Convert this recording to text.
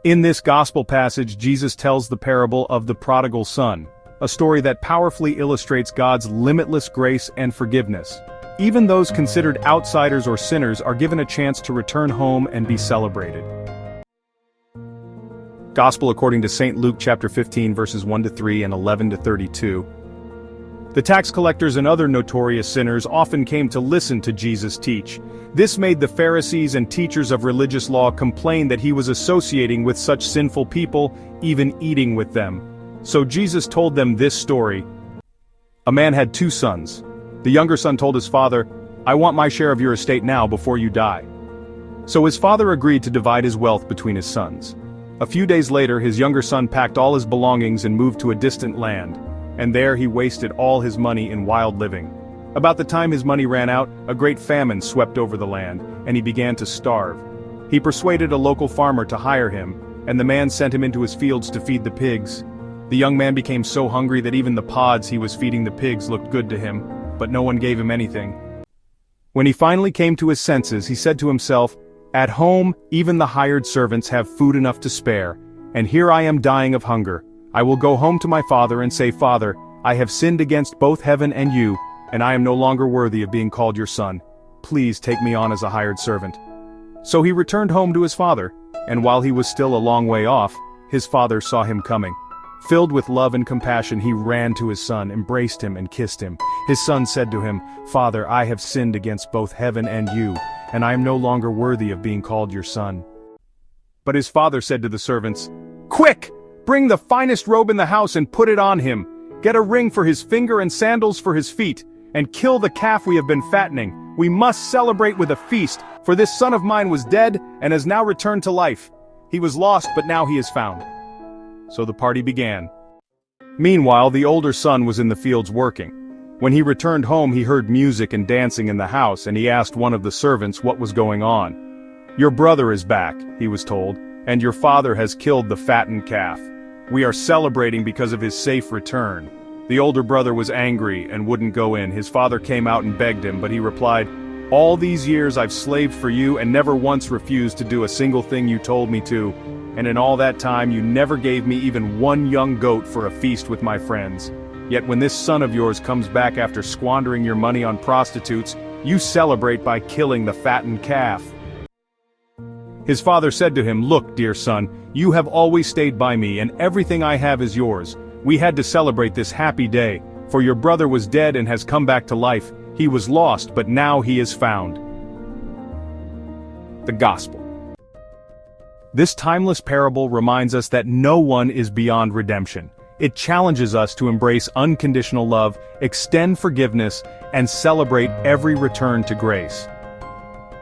In this gospel passage, Jesus tells the parable of the prodigal son, a story that powerfully illustrates God's limitless grace and forgiveness. Even those considered outsiders or sinners are given a chance to return home and be celebrated. Gospel according to St. Luke chapter 15 verses 1-3 and 11-32. The tax collectors and other notorious sinners often came to listen to Jesus teach. This made the Pharisees and teachers of religious law complain that he was associating with such sinful people, even eating with them. So Jesus told them this story. A man had 2 sons. The younger son told his father, "I want my share of your estate now before you die." So his father agreed to divide his wealth between his sons. A few days later, his younger son packed all his belongings and moved to a distant land. And there he wasted all his money in wild living. About the time his money ran out, a great famine swept over the land, and he began to starve. He persuaded a local farmer to hire him, and the man sent him into his fields to feed the pigs. The young man became so hungry that even the pods he was feeding the pigs looked good to him, but no one gave him anything. When he finally came to his senses, he said to himself, "At home, even the hired servants have food enough to spare, and here I am dying of hunger. I will go home to my father and say, 'Father, I have sinned against both heaven and you, and I am no longer worthy of being called your son. Please take me on as a hired servant.'" So he returned home to his father, and while he was still a long way off, his father saw him coming. Filled with love and compassion, he ran to his son, embraced him, and kissed him. His son said to him, "Father, I have sinned against both heaven and you, and I am no longer worthy of being called your son." But his father said to the servants, "Quick! Bring the finest robe in the house and put it on him. Get a ring for his finger and sandals for his feet, and kill the calf we have been fattening. We must celebrate with a feast, for this son of mine was dead and has now returned to life. He was lost, but now he is found." So the party began. Meanwhile, the older son was in the fields working. When he returned home, he heard music and dancing in the house, and he asked one of the servants what was going on. "Your brother is back," he was told, "and your father has killed the fattened calf. We are celebrating because of his safe return." The older brother was angry and wouldn't go in. His father came out and begged him, but he replied, "All these years I've slaved for you and never once refused to do a single thing you told me to. And in all that time you never gave me even one young goat for a feast with my friends. Yet when this son of yours comes back after squandering your money on prostitutes, you celebrate by killing the fattened calf." His father said to him, "Look, dear son, you have always stayed by me, and everything I have is yours. We had to celebrate this happy day, for your brother was dead and has come back to life. He was lost, but now he is found." The Gospel. This timeless parable reminds us that no one is beyond redemption. It challenges us to embrace unconditional love, extend forgiveness, and celebrate every return to grace.